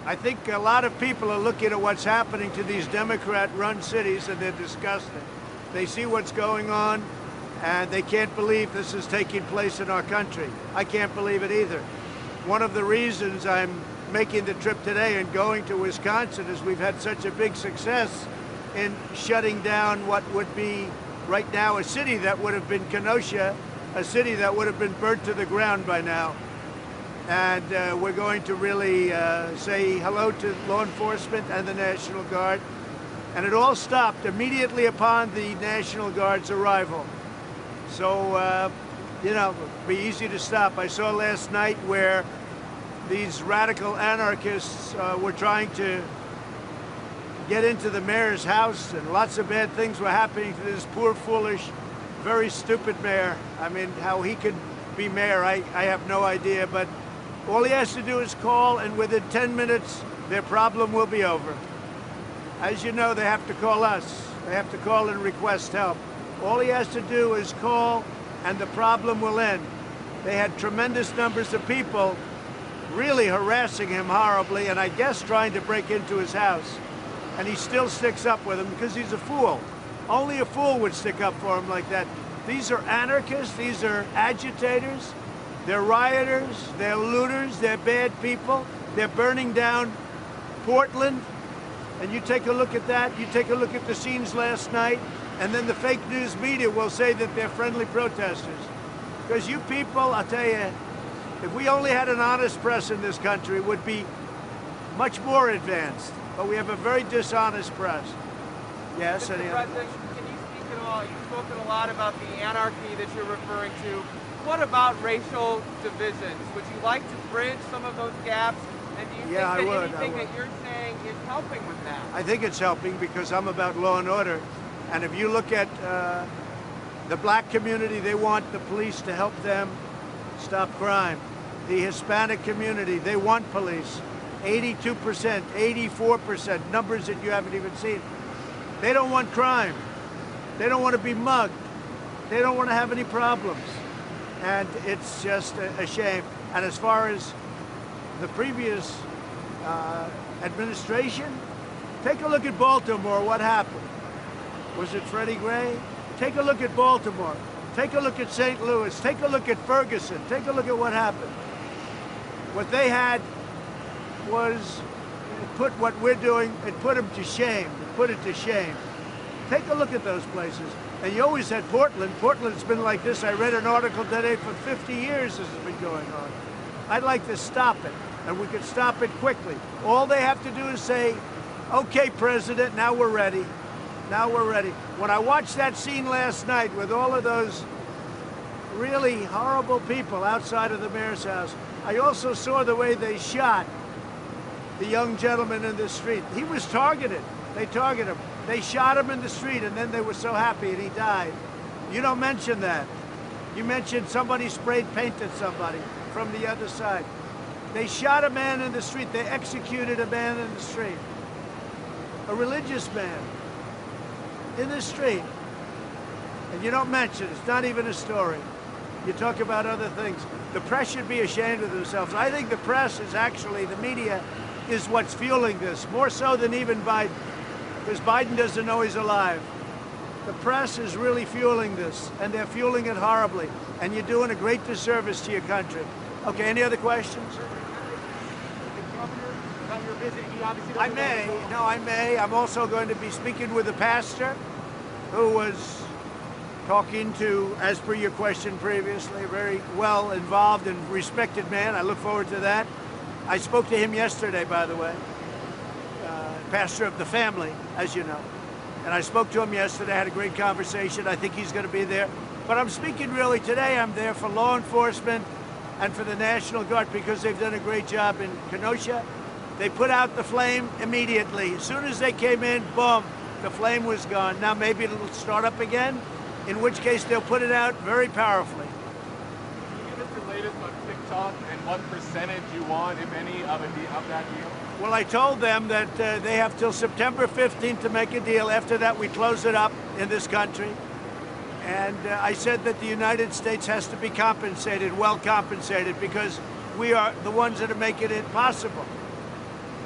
I think a lot of people are looking at what's happening to these Democrat-run cities, and they're disgusted. They see what's going on, and they can't believe this is taking place in our country. I can't believe it either. One of the reasons I'm making the trip today and going to Wisconsin is we've had such a big success in shutting down what would be right now a city that would have been Kenosha, a city that would have been burnt to the ground by now. And we're going to really say hello to law enforcement and the National Guard. And it all stopped immediately upon the National Guard's arrival. So, you know, it'd be easy to stop. I saw last night where these radical anarchists were trying to get into the mayor's house, and lots of bad things were happening to this poor, foolish, very stupid mayor. I mean, how he could be mayor, I have no idea, but all he has to do is call, and within 10 minutes, their problem will be over. As you know, they have to call us. They have to call and request help. All he has to do is call, and the problem will end. They had tremendous numbers of people really harassing him horribly, and I guess trying to break into his house. And he still sticks up with them because he's a fool. Only a fool would stick up for him like that. These are anarchists. These are agitators. They're rioters, they're looters, they're bad people. They're burning down Portland. And you take a look at that, you take a look at the scenes last night, and then the fake news media will say that they're friendly protesters. Because you people, I'll tell you, if we only had an honest press in this country, it would be much more advanced. But we have a very dishonest press. Yes, Mr. President, can you speak at all? You've spoken a lot about the anarchy that you're referring to. What about racial divisions? Would you like to bridge some of those gaps? And do you think that anything that you're saying is helping with that? I think it's helping because I'm about law and order. And if you look at the black community, they want the police to help them stop crime. The Hispanic community, they want police. 82%, 84%, numbers that you haven't even seen. They don't want crime. They don't want to be mugged. They don't want to have any problems. And it's just a shame. And as far as the previous administration, take a look at Baltimore, what happened? Was it Freddie Gray? Take a look at Baltimore. Take a look at St. Louis. Take a look at Ferguson. Take a look at what happened. What they had was, it put what we're doing, it put them to shame. It put it to shame. Take a look at those places. And you always had Portland. Portland's been like this. I read an article today, for 50 years this has been going on. I'd like to stop it, and we could stop it quickly. All they have to do is say, okay, President, now we're ready. Now we're ready. When I watched that scene last night with all of those really horrible people outside of the mayor's house, I also saw the way they shot the young gentleman in the street. He was targeted. They targeted him. They shot him in the street, and then they were so happy, and he died. You don't mention that. You mentioned somebody sprayed paint at somebody from the other side. They shot a man in the street. They executed a man in the street. A religious man in the street. And you don't mention it. It's not even a story. You talk about other things. The press should be ashamed of themselves. I think the press is actually, the media, is what's fueling this, more so than even Biden. Because Biden doesn't know he's alive. The press is really fueling this, and they're fueling it horribly. And you're doing a great disservice to your country. Okay, any other questions? I may. No, I may. I'm also going to be speaking with a pastor who was talking to, as per your question previously, a very well involved and respected man. I look forward to that. I spoke to him yesterday, by the way. Pastor of the family, as you know. And I spoke to him yesterday, had a great conversation. I think he's going to be there. But I'm speaking really today, I'm there for law enforcement and for the National Guard because they've done a great job in Kenosha. They put out the flame immediately. As soon as they came in, boom, the flame was gone. Now maybe it'll start up again, in which case they'll put it out very powerfully. Can you give us your latest on TikTok and what percentage you want, if any, of that deal? Well, I told them that they have till September 15th to make a deal. After that, we close it up in this country. And I said that the United States has to be compensated, well compensated, because we are the ones that are making it possible.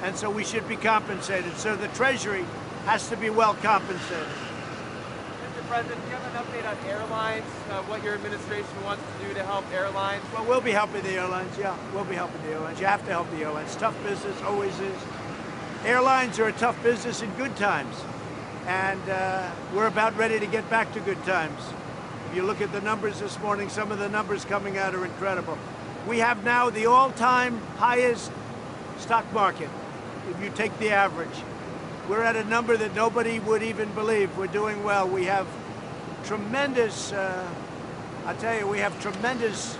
And so we should be compensated. So the Treasury has to be well compensated. Mr. President, do you have an update on airlines, what your administration wants to do to help airlines? Well, we'll be helping the airlines, yeah. We'll be helping the airlines. You have to help the airlines. Tough business, always is. Airlines are a tough business in good times. And we're about ready to get back to good times. If you look at the numbers this morning, some of the numbers coming out are incredible. We have now the all-time highest stock market, if you take the average. We're at a number that nobody would even believe. We're doing well. We have tremendous, I tell you, we have tremendous,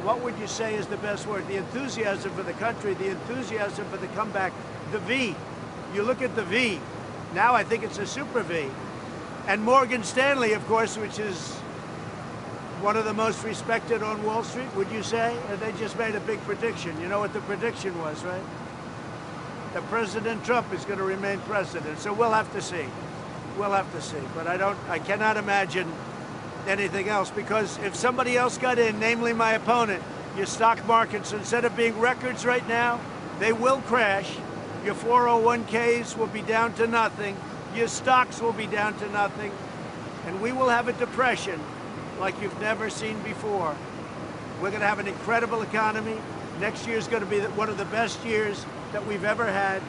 what would you say is the best word? The enthusiasm for the country, the enthusiasm for the comeback, the V. You look at the V, now I think it's a super V. And Morgan Stanley, of course, which is one of the most respected on Wall Street, would you say? And they just made a big prediction. You know what the prediction was, right? That President Trump is going to remain president. So we'll have to see. We'll have to see. But I cannot imagine anything else, because if somebody else got in, namely my opponent, your stock markets, instead of being records right now, they will crash. Your 401ks will be down to nothing. Your stocks will be down to nothing. And we will have a depression like you've never seen before. We're going to have an incredible economy. Next year is going to be one of the best years that we've ever had,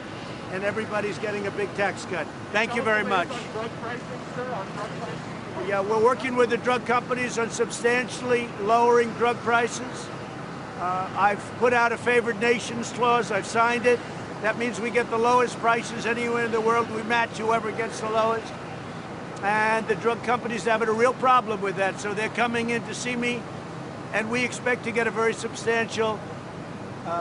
and everybody's getting a big tax cut. Thank you very much. On drug pricing, sir, on drug pricing? Yeah, we're working with the drug companies on substantially lowering drug prices. I've put out a favored nations clause. I've signed it. That means we get the lowest prices anywhere in the world. We match whoever gets the lowest. And the drug companies are having a real problem with that, so they're coming in to see me, and we expect to get a very substantial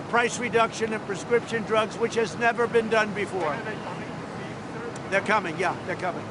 price reduction in prescription drugs, which has never been done before. Are they coming to see you, sir? They're coming, yeah, they're coming.